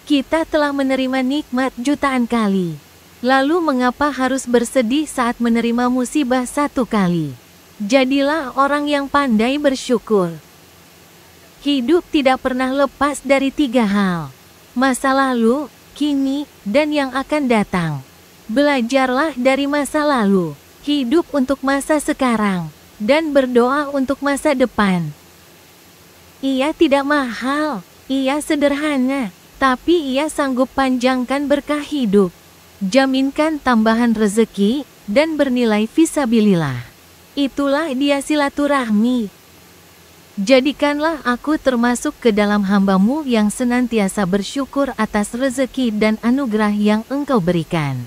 Kita telah menerima nikmat jutaan kali. Lalu mengapa harus bersedih saat menerima musibah satu kali? Jadilah orang yang pandai bersyukur. Hidup tidak pernah lepas dari 3 hal. Masa lalu, kini, dan yang akan datang. Belajarlah dari masa lalu, hidup untuk masa sekarang, dan berdoa untuk masa depan. Ia tidak mahal, ia sederhana, tapi ia sanggup panjangkan berkah hidup, jaminkan tambahan rezeki, dan bernilai fisabilillah. Itulah dia silaturahmi. Jadikanlah aku termasuk ke dalam hamba-Mu yang senantiasa bersyukur atas rezeki dan anugerah yang Engkau berikan.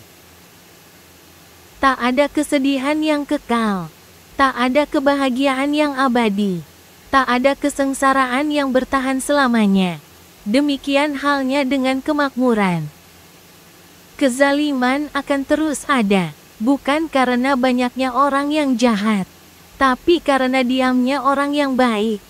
Tak ada kesedihan yang kekal, tak ada kebahagiaan yang abadi, tak ada kesengsaraan yang bertahan selamanya. Demikian halnya dengan kemakmuran. Kezaliman akan terus ada. Bukan karena banyaknya orang yang jahat, tapi karena diamnya orang yang baik.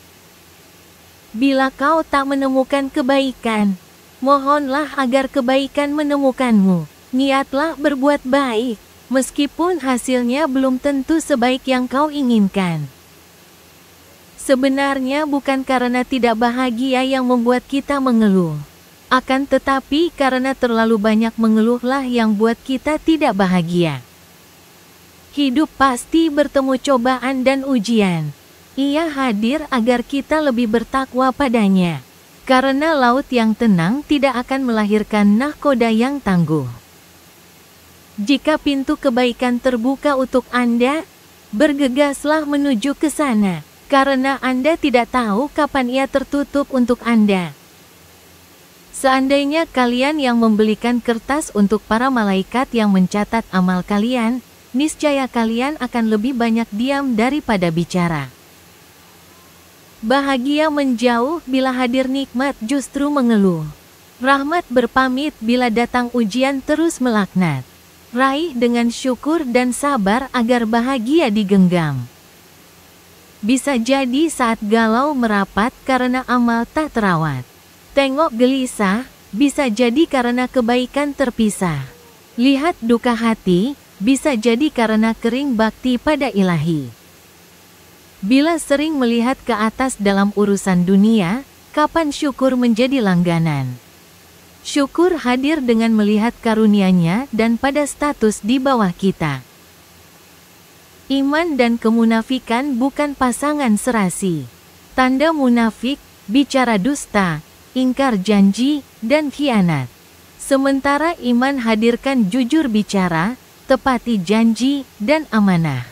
Bila kau tak menemukan kebaikan, mohonlah agar kebaikan menemukanmu. Niatlah berbuat baik, meskipun hasilnya belum tentu sebaik yang kau inginkan. Sebenarnya bukan karena tidak bahagia yang membuat kita mengeluh. Akan tetapi karena terlalu banyak mengeluhlah yang buat kita tidak bahagia. Hidup pasti bertemu cobaan dan ujian. Ia hadir agar kita lebih bertakwa padanya. Karena laut yang tenang tidak akan melahirkan nahkoda yang tangguh. Jika pintu kebaikan terbuka untuk Anda, bergegaslah menuju ke sana. Karena Anda tidak tahu kapan ia tertutup untuk Anda. Seandainya kalian yang membelikan kertas untuk para malaikat yang mencatat amal kalian, niscaya kalian akan lebih banyak diam daripada bicara. Bahagia menjauh bila hadir nikmat justru mengeluh. Rahmat berpamit bila datang ujian terus melaknat. Raih dengan syukur dan sabar agar bahagia digenggam. Bisa jadi saat galau merapat karena amal tak terawat. Tengok gelisah, bisa jadi karena kebaikan terpisah. Lihat duka hati, bisa jadi karena kering bakti pada ilahi. Bila sering melihat ke atas dalam urusan dunia, kapan syukur menjadi langganan? Syukur hadir dengan melihat karunia-Nya dan pada status di bawah kita. Iman dan kemunafikan bukan pasangan serasi. Tanda munafik, bicara dusta, ingkar janji, dan khianat. Sementara iman hadirkan jujur bicara, tepati janji, dan amanah.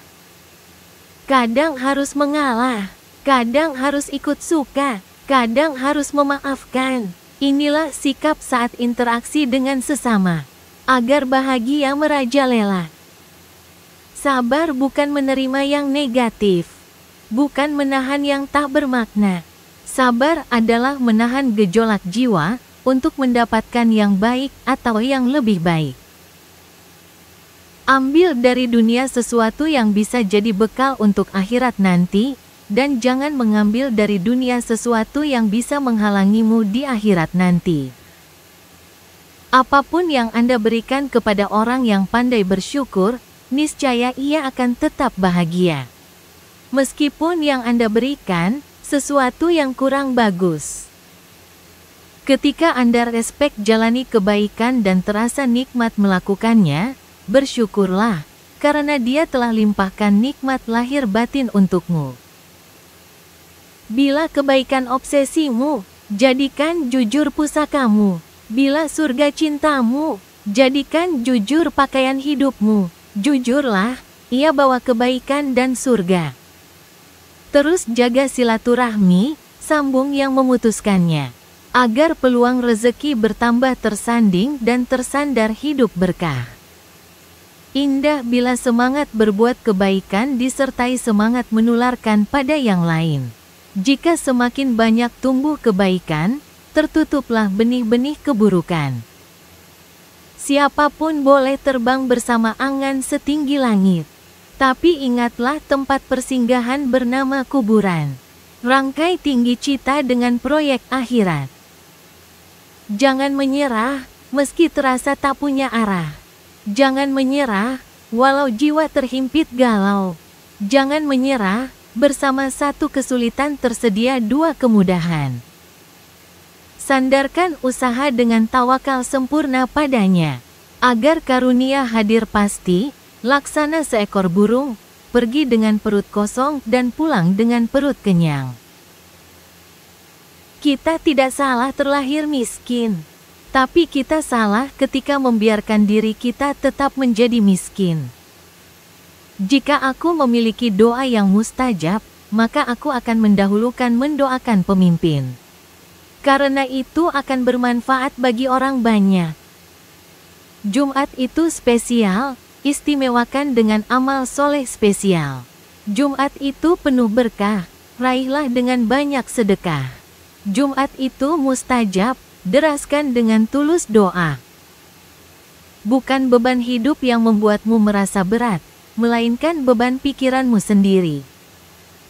Kadang harus mengalah, kadang harus ikut suka, kadang harus memaafkan. Inilah sikap saat interaksi dengan sesama, agar bahagia merajalela. Sabar bukan menerima yang negatif, bukan menahan yang tak bermakna. Sabar adalah menahan gejolak jiwa, untuk mendapatkan yang baik atau yang lebih baik. Ambil dari dunia sesuatu yang bisa jadi bekal untuk akhirat nanti, dan jangan mengambil dari dunia sesuatu yang bisa menghalangimu di akhirat nanti. Apapun yang Anda berikan kepada orang yang pandai bersyukur, niscaya ia akan tetap bahagia. Meskipun yang Anda berikan, sesuatu yang kurang bagus. Ketika Anda respek jalani kebaikan dan terasa nikmat melakukannya, bersyukurlah, karena Dia telah limpahkan nikmat lahir batin untukmu. Bila kebaikan obsesimu, jadikan jujur pusakamu. Bila surga cintamu, jadikan jujur pakaian hidupmu. Jujurlah, ia bawa kebaikan dan surga. Terus jaga silaturahmi, sambung yang memutuskannya, agar peluang rezeki bertambah tersanding dan tersandar hidup berkah. Indah bila semangat berbuat kebaikan disertai semangat menularkan pada yang lain. Jika semakin banyak tumbuh kebaikan, tertutuplah benih-benih keburukan. Siapapun boleh terbang bersama angan setinggi langit. Tapi ingatlah tempat persinggahan bernama kuburan. Rangkai tinggi cita dengan proyek akhirat. Jangan menyerah, meski terasa tak punya arah. Jangan menyerah, walau jiwa terhimpit galau. Jangan menyerah, bersama satu kesulitan tersedia dua kemudahan. Sandarkan usaha dengan tawakal sempurna padanya. Agar karunia hadir pasti, laksana seekor burung, pergi dengan perut kosong dan pulang dengan perut kenyang. Kita tidak salah terlahir miskin, tapi kita salah ketika membiarkan diri kita tetap menjadi miskin. Jika aku memiliki doa yang mustajab, maka aku akan mendahulukan mendoakan pemimpin. Karena itu akan bermanfaat bagi orang banyak. Jumat itu spesial, istimewakan dengan amal soleh spesial. Jumat itu penuh berkah, raihlah dengan banyak sedekah. Jumat itu mustajab, deraskan dengan tulus doa. Bukan beban hidup yang membuatmu merasa berat, melainkan beban pikiranmu sendiri.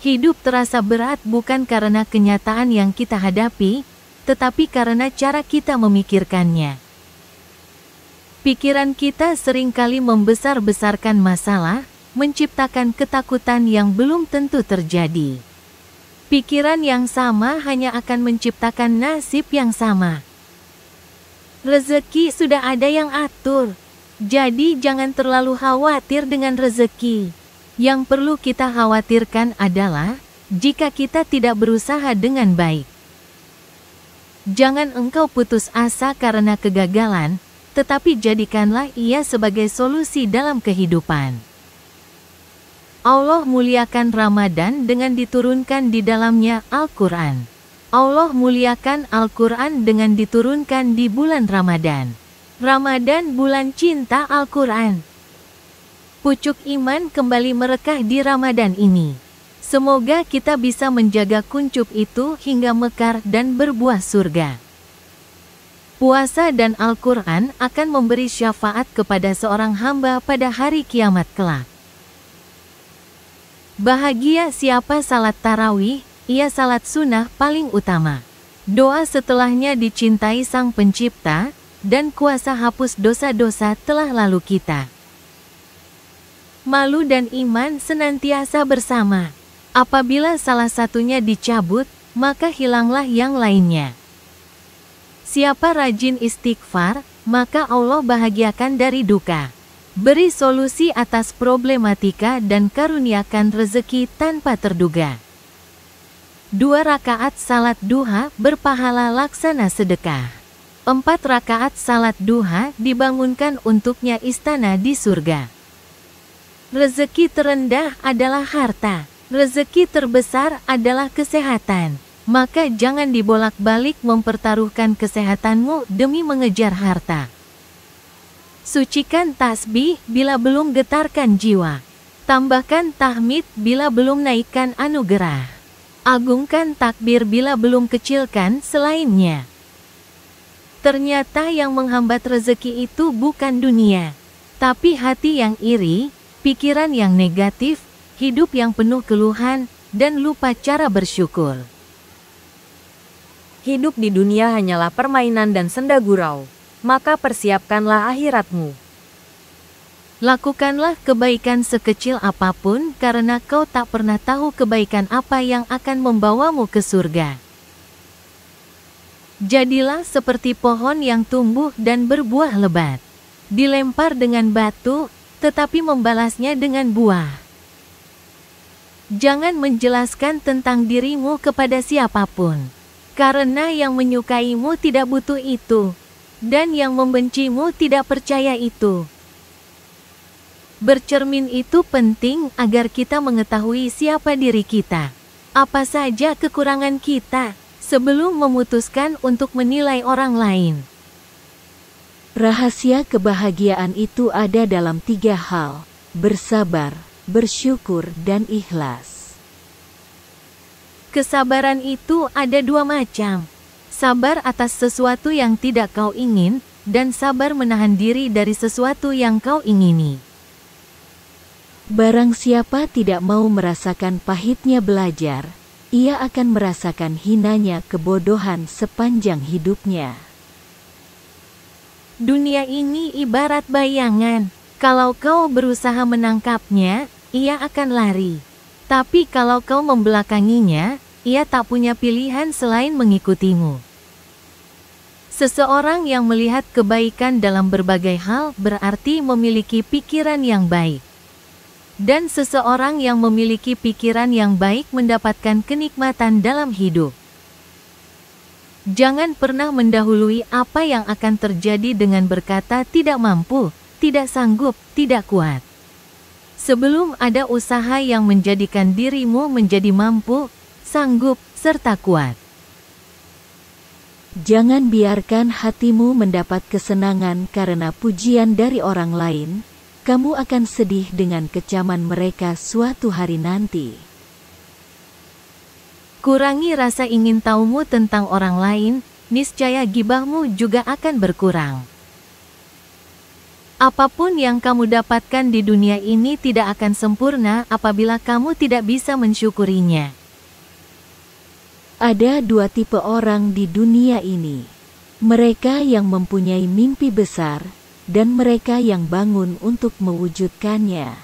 Hidup terasa berat bukan karena kenyataan yang kita hadapi, tetapi karena cara kita memikirkannya. Pikiran kita seringkali membesar-besarkan masalah, menciptakan ketakutan yang belum tentu terjadi. Pikiran yang sama hanya akan menciptakan nasib yang sama. Rezeki sudah ada yang atur, jadi jangan terlalu khawatir dengan rezeki. Yang perlu kita khawatirkan adalah jika kita tidak berusaha dengan baik. Jangan engkau putus asa karena kegagalan, tetapi jadikanlah ia sebagai solusi dalam kehidupan. Allah muliakan Ramadan dengan diturunkan di dalamnya Al-Quran. Allah muliakan Al-Quran dengan diturunkan di bulan Ramadan. Ramadan bulan cinta Al-Quran. Pucuk iman kembali merekah di Ramadan ini. Semoga kita bisa menjaga kuncup itu hingga mekar dan berbuah surga. Puasa dan Al-Quran akan memberi syafaat kepada seorang hamba pada hari kiamat kelak. Bahagia siapa salat tarawih, ia salat sunnah paling utama. Doa setelahnya dicintai Sang Pencipta, dan kuasa hapus dosa-dosa telah lalu kita. Malu dan iman senantiasa bersama. Apabila salah satunya dicabut, maka hilanglah yang lainnya. Siapa rajin istighfar, maka Allah bahagiakan dari duka. Beri solusi atas problematika dan karuniakan rezeki tanpa terduga. 2 rakaat salat duha berpahala laksana sedekah. 4 rakaat salat duha dibangunkan untuknya istana di surga. Rezeki terendah adalah harta. Rezeki terbesar adalah kesehatan. Maka jangan dibolak-balik mempertaruhkan kesehatanmu demi mengejar harta. Sucikan tasbih bila belum getarkan jiwa. Tambahkan tahmid bila belum naikkan anugerah. Agungkan takbir bila belum kecilkan selainnya. Ternyata yang menghambat rezeki itu bukan dunia, tapi hati yang iri, pikiran yang negatif, hidup yang penuh keluhan, dan lupa cara bersyukur. Hidup di dunia hanyalah permainan dan senda gurau, maka persiapkanlah akhiratmu. Lakukanlah kebaikan sekecil apapun karena kau tak pernah tahu kebaikan apa yang akan membawamu ke surga. Jadilah seperti pohon yang tumbuh dan berbuah lebat. Dilempar dengan batu, tetapi membalasnya dengan buah. Jangan menjelaskan tentang dirimu kepada siapapun. Karena yang menyukaimu tidak butuh itu, dan yang membencimu tidak percaya itu. Bercermin itu penting agar kita mengetahui siapa diri kita, apa saja kekurangan kita, sebelum memutuskan untuk menilai orang lain. Rahasia kebahagiaan itu ada dalam 3 hal: bersabar, bersyukur, dan ikhlas. Kesabaran itu ada 2 macam. Sabar atas sesuatu yang tidak kau ingin, dan sabar menahan diri dari sesuatu yang kau ingini. Barang siapa tidak mau merasakan pahitnya belajar, ia akan merasakan hinanya kebodohan sepanjang hidupnya. Dunia ini ibarat bayangan. Kalau kau berusaha menangkapnya, ia akan lari. Tapi kalau kau membelakanginya, ia tak punya pilihan selain mengikutimu. Seseorang yang melihat kebaikan dalam berbagai hal berarti memiliki pikiran yang baik. Dan seseorang yang memiliki pikiran yang baik mendapatkan kenikmatan dalam hidup. Jangan pernah mendahului apa yang akan terjadi dengan berkata tidak mampu, tidak sanggup, tidak kuat. Sebelum ada usaha yang menjadikan dirimu menjadi mampu, sanggup, serta kuat. Jangan biarkan hatimu mendapat kesenangan karena pujian dari orang lain. Kamu akan sedih dengan kecaman mereka suatu hari nanti. Kurangi rasa ingin tahumu tentang orang lain, niscaya gibahmu juga akan berkurang. Apapun yang kamu dapatkan di dunia ini tidak akan sempurna apabila kamu tidak bisa mensyukurinya. Ada dua tipe orang di dunia ini. Mereka yang mempunyai mimpi besar, dan mereka yang bangun untuk mewujudkannya.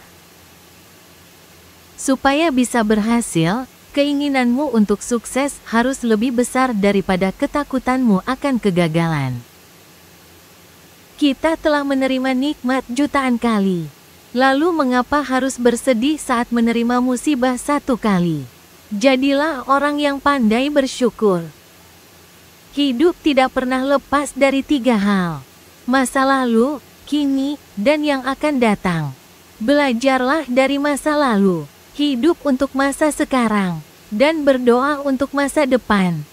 Supaya bisa berhasil, keinginanmu untuk sukses harus lebih besar daripada ketakutanmu akan kegagalan. Kita telah menerima nikmat jutaan kali. Lalu mengapa harus bersedih saat menerima musibah satu kali? Jadilah orang yang pandai bersyukur. Hidup tidak pernah lepas dari tiga hal. Masa lalu, kini, dan yang akan datang. Belajarlah dari masa lalu. Hidup untuk masa sekarang, dan berdoa untuk masa depan.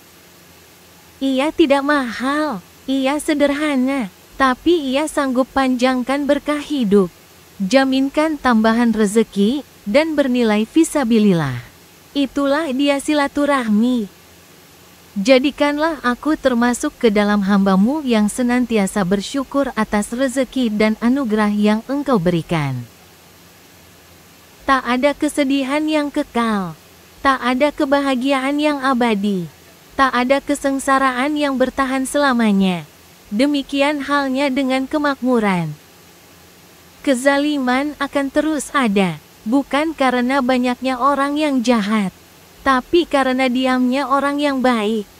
Ia tidak mahal, ia sederhana, tapi ia sanggup panjangkan berkah hidup, jaminkan tambahan rezeki, dan bernilai fisabilillah. Itulah dia silaturahmi. Jadikanlah aku termasuk ke dalam hamba-Mu yang senantiasa bersyukur atas rezeki dan anugerah yang Engkau berikan. Tak ada kesedihan yang kekal. Tak ada kebahagiaan yang abadi. Tak ada kesengsaraan yang bertahan selamanya. Demikian halnya dengan kemakmuran. Kezaliman akan terus ada, bukan karena banyaknya orang yang jahat, tapi karena diamnya orang yang baik.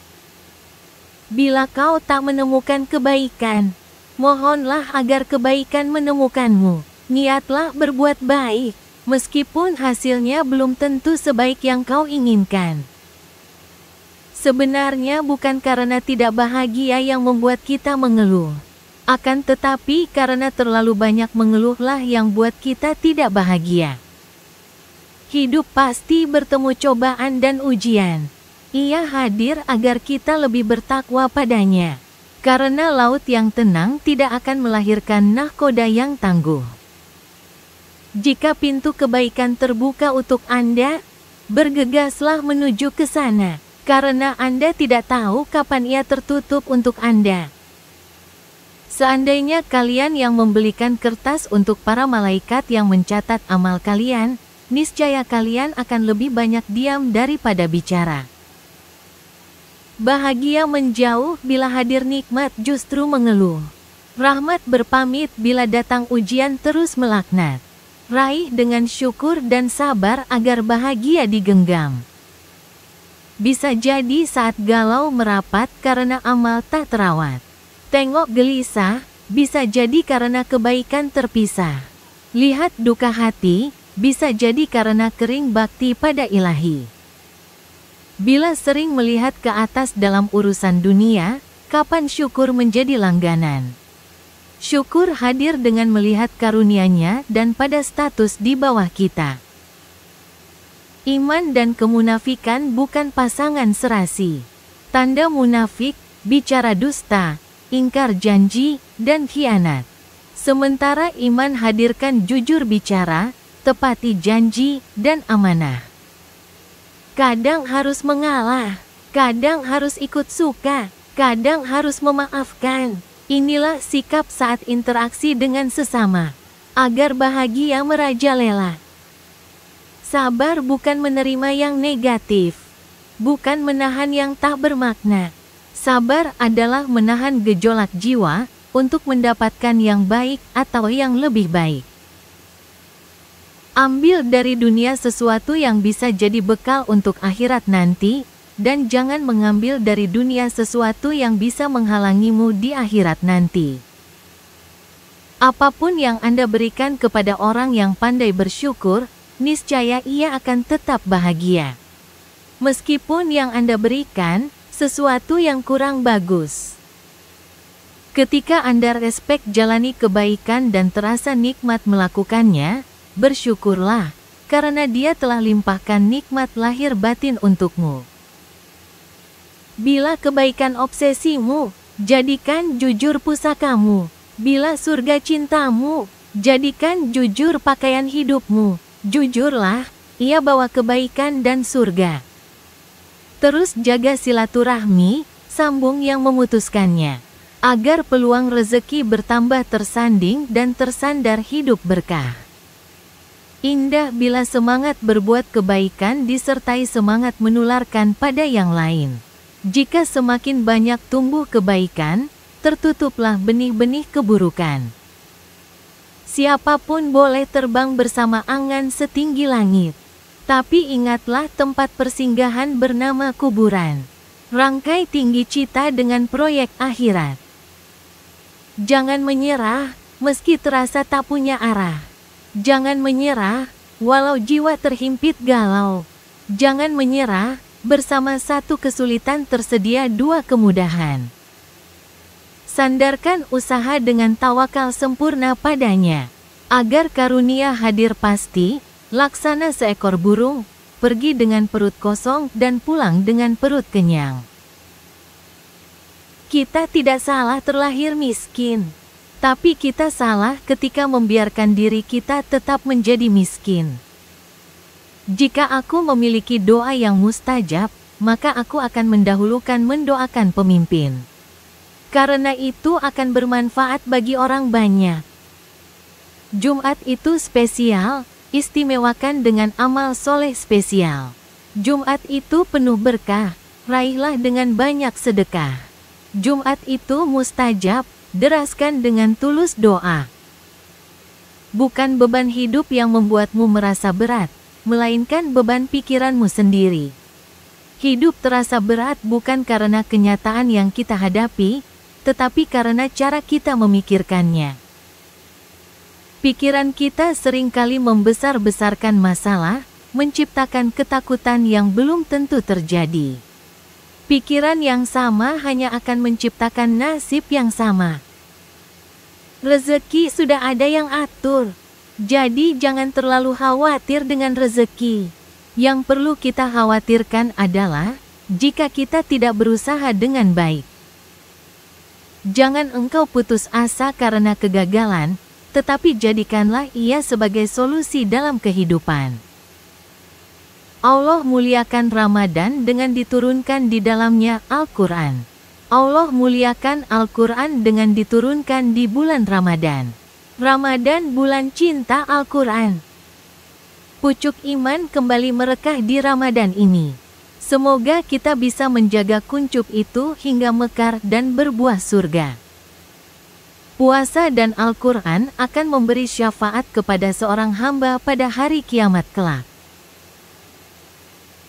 Bila kau tak menemukan kebaikan, mohonlah agar kebaikan menemukanmu. Niatlah berbuat baik. Meskipun hasilnya belum tentu sebaik yang kau inginkan. Sebenarnya bukan karena tidak bahagia yang membuat kita mengeluh. Akan tetapi karena terlalu banyak mengeluhlah yang buat kita tidak bahagia. Hidup pasti bertemu cobaan dan ujian. Ia hadir agar kita lebih bertakwa padanya. Karena laut yang tenang tidak akan melahirkan nahkoda yang tangguh. Jika pintu kebaikan terbuka untuk Anda, bergegaslah menuju ke sana, karena Anda tidak tahu kapan ia tertutup untuk Anda. Seandainya kalian yang membelikan kertas untuk para malaikat yang mencatat amal kalian, niscaya kalian akan lebih banyak diam daripada bicara. Bahagia menjauh bila hadir nikmat justru mengeluh. Rahmat berpamit bila datang ujian terus melaknat. Raih dengan syukur dan sabar agar bahagia digenggam. Bisa jadi saat galau merapat karena amal tak terawat. Tengok gelisah, bisa jadi karena kebaikan terpisah. Lihat duka hati, bisa jadi karena kering bakti pada ilahi. Bila sering melihat ke atas dalam urusan dunia, kapan syukur menjadi langganan? Syukur hadir dengan melihat karunia-Nya dan pada status di bawah kita. Iman dan kemunafikan bukan pasangan serasi. Tanda munafik, bicara dusta, ingkar janji, dan khianat. Sementara iman hadirkan jujur bicara, tepati janji, dan amanah. Kadang harus mengalah, kadang harus ikut suka, kadang harus memaafkan. Inilah sikap saat interaksi dengan sesama, agar bahagia merajalela. Sabar bukan menerima yang negatif, bukan menahan yang tak bermakna. Sabar adalah menahan gejolak jiwa, untuk mendapatkan yang baik atau yang lebih baik. Ambil dari dunia sesuatu yang bisa jadi bekal untuk akhirat nanti, dan jangan mengambil dari dunia sesuatu yang bisa menghalangimu di akhirat nanti. Apapun yang Anda berikan kepada orang yang pandai bersyukur, niscaya ia akan tetap bahagia. Meskipun yang Anda berikan sesuatu yang kurang bagus. Ketika Anda respek jalani kebaikan dan terasa nikmat melakukannya, bersyukurlah, karena Dia telah limpahkan nikmat lahir batin untukmu. Bila kebaikan obsesimu, jadikan jujur pusakamu. Bila surga cintamu, jadikan jujur pakaian hidupmu. Jujurlah, ia bawa kebaikan dan surga. Terus jaga silaturahmi, sambung yang memutuskannya, agar peluang rezeki bertambah tersanding dan tersandar hidup berkah. Indah bila semangat berbuat kebaikan disertai semangat menularkan pada yang lain. Jika semakin banyak tumbuh kebaikan, tertutuplah benih-benih keburukan. Siapapun boleh terbang bersama angan setinggi langit. Tapi ingatlah tempat persinggahan bernama kuburan. Rangkai tinggi cita dengan proyek akhirat. Jangan menyerah, meski terasa tak punya arah. Jangan menyerah, walau jiwa terhimpit galau. Jangan menyerah, bersama satu kesulitan tersedia dua kemudahan. Sandarkan usaha dengan tawakal sempurna padanya, agar karunia hadir pasti, laksana seekor burung, pergi dengan perut kosong dan pulang dengan perut kenyang. Kita tidak salah terlahir miskin, tapi kita salah ketika membiarkan diri kita tetap menjadi miskin. Jika aku memiliki doa yang mustajab, maka aku akan mendahulukan mendoakan pemimpin. Karena itu akan bermanfaat bagi orang banyak. Jumat itu spesial, istimewakan dengan amal soleh spesial. Jumat itu penuh berkah, raihlah dengan banyak sedekah. Jumat itu mustajab, deraskan dengan tulus doa. Bukan beban hidup yang membuatmu merasa berat, melainkan beban pikiranmu sendiri. Hidup terasa berat bukan karena kenyataan yang kita hadapi, tetapi karena cara kita memikirkannya. Pikiran kita seringkali membesar-besarkan masalah, menciptakan ketakutan yang belum tentu terjadi. Pikiran yang sama hanya akan menciptakan nasib yang sama. Rezeki sudah ada yang atur. Jadi jangan terlalu khawatir dengan rezeki. Yang perlu kita khawatirkan adalah, jika kita tidak berusaha dengan baik. Jangan engkau putus asa karena kegagalan, tetapi jadikanlah ia sebagai solusi dalam kehidupan. Allah muliakan Ramadan dengan diturunkan di dalamnya Al-Quran. Allah muliakan Al-Quran dengan diturunkan di bulan Ramadan. Ramadan bulan cinta Al-Quran. Pucuk iman kembali merekah di Ramadan ini. Semoga kita bisa menjaga kuncup itu hingga mekar dan berbuah surga. Puasa dan Al-Quran akan memberi syafaat kepada seorang hamba pada hari kiamat kelak.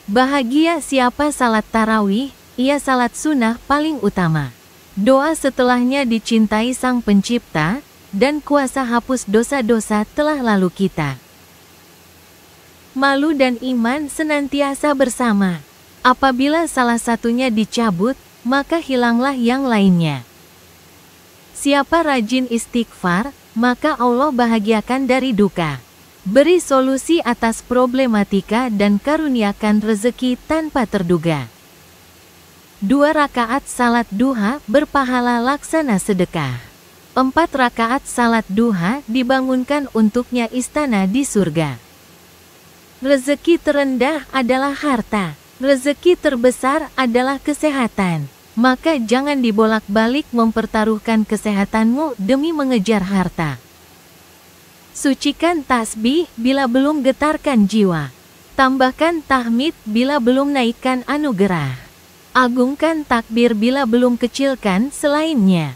Bahagia siapa salat tarawih, ia salat sunnah paling utama. Doa setelahnya dicintai Sang Pencipta, dan kuasa hapus dosa-dosa telah lalu kita. Malu dan iman senantiasa bersama. Apabila salah satunya dicabut, maka hilanglah yang lainnya. Siapa rajin istighfar, maka Allah bahagiakan dari duka. Beri solusi atas problematika dan karuniakan rezeki tanpa terduga. 2 rakaat salat duha berpahala laksana sedekah. 4 rakaat salat duha dibangunkan untuknya istana di surga. Rezeki terendah adalah harta. Rezeki terbesar adalah kesehatan. Maka jangan dibolak-balik mempertaruhkan kesehatanmu demi mengejar harta. Sucikan tasbih bila belum getarkan jiwa. Tambahkan tahmid bila belum naikkan anugerah. Agungkan takbir bila belum kecilkan selainnya.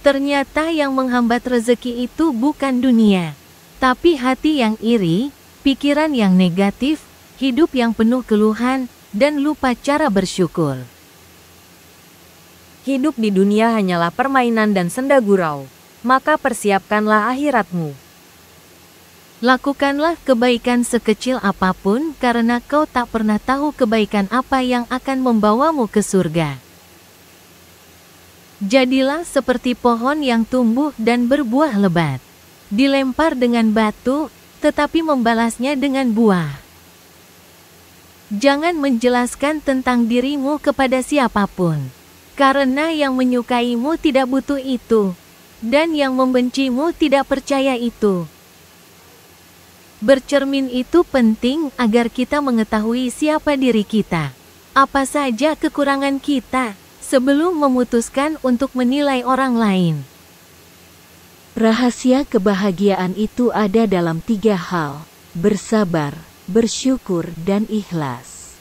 Ternyata yang menghambat rezeki itu bukan dunia, tapi hati yang iri, pikiran yang negatif, hidup yang penuh keluhan, dan lupa cara bersyukur. Hidup di dunia hanyalah permainan dan senda gurau, maka persiapkanlah akhiratmu. Lakukanlah kebaikan sekecil apapun karena kau tak pernah tahu kebaikan apa yang akan membawamu ke surga. Jadilah seperti pohon yang tumbuh dan berbuah lebat. Dilempar dengan batu, tetapi membalasnya dengan buah. Jangan menjelaskan tentang dirimu kepada siapapun, karena yang menyukaimu tidak butuh itu, dan yang membencimu tidak percaya itu. Bercermin itu penting agar kita mengetahui siapa diri kita, apa saja kekurangan kita, sebelum memutuskan untuk menilai orang lain. Rahasia kebahagiaan itu ada dalam 3 hal: bersabar, bersyukur, dan ikhlas.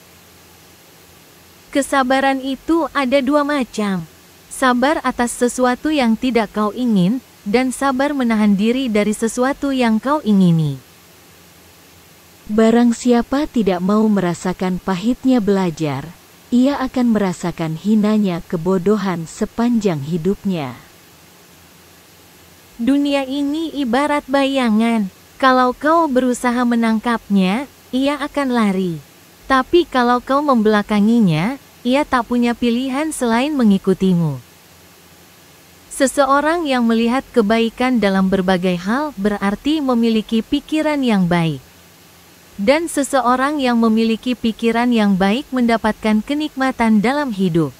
Kesabaran itu ada 2 macam. Sabar atas sesuatu yang tidak kau ingin, dan sabar menahan diri dari sesuatu yang kau ingini. Barang siapa tidak mau merasakan pahitnya belajar, ia akan merasakan hinanya kebodohan sepanjang hidupnya. Dunia ini ibarat bayangan. Kalau kau berusaha menangkapnya, ia akan lari. Tapi kalau kau membelakanginya, ia tak punya pilihan selain mengikutimu. Seseorang yang melihat kebaikan dalam berbagai hal berarti memiliki pikiran yang baik. Dan seseorang yang memiliki pikiran yang baik mendapatkan kenikmatan dalam hidup.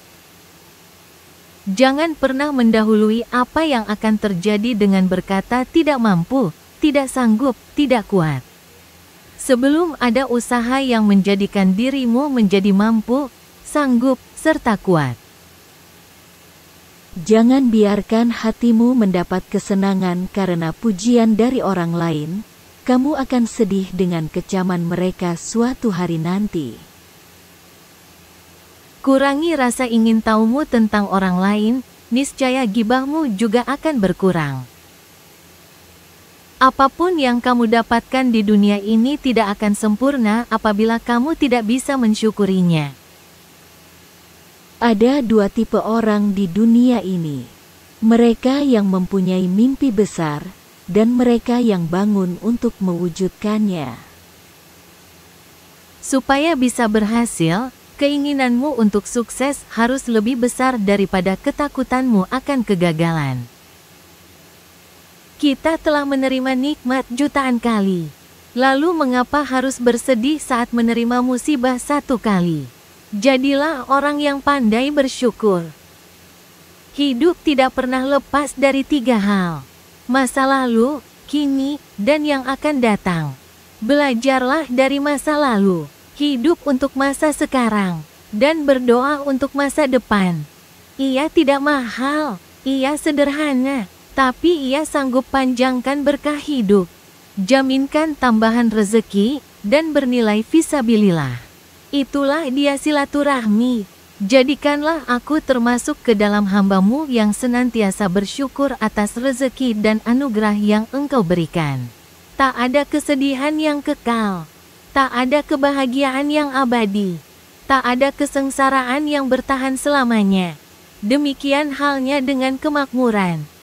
Jangan pernah mendahului apa yang akan terjadi dengan berkata tidak mampu, tidak sanggup, tidak kuat. Sebelum ada usaha yang menjadikan dirimu menjadi mampu, sanggup, serta kuat. Jangan biarkan hatimu mendapat kesenangan karena pujian dari orang lain. Kamu akan sedih dengan kecaman mereka suatu hari nanti. Kurangi rasa ingin tahumu tentang orang lain, niscaya gibahmu juga akan berkurang. Apapun yang kamu dapatkan di dunia ini tidak akan sempurna apabila kamu tidak bisa mensyukurinya. Ada 2 tipe orang di dunia ini. Mereka yang mempunyai mimpi besar, dan mereka yang bangun untuk mewujudkannya. Supaya bisa berhasil, keinginanmu untuk sukses harus lebih besar daripada ketakutanmu akan kegagalan. Kita telah menerima nikmat jutaan kali. Lalu mengapa harus bersedih saat menerima musibah 1 kali? Jadilah orang yang pandai bersyukur. Hidup tidak pernah lepas dari 3 hal: masa lalu, kini, dan yang akan datang. Belajarlah dari masa lalu, hidup untuk masa sekarang, dan berdoa untuk masa depan. Ia tidak mahal, ia sederhana, tapi ia sanggup panjangkan berkah hidup, jaminkan tambahan rezeki, dan bernilai fisabilillah. Itulah dia silaturahmi. Jadikanlah aku termasuk ke dalam hamba-Mu yang senantiasa bersyukur atas rezeki dan anugerah yang Engkau berikan. Tak ada kesedihan yang kekal. Tak ada kebahagiaan yang abadi. Tak ada kesengsaraan yang bertahan selamanya. Demikian halnya dengan kemakmuran.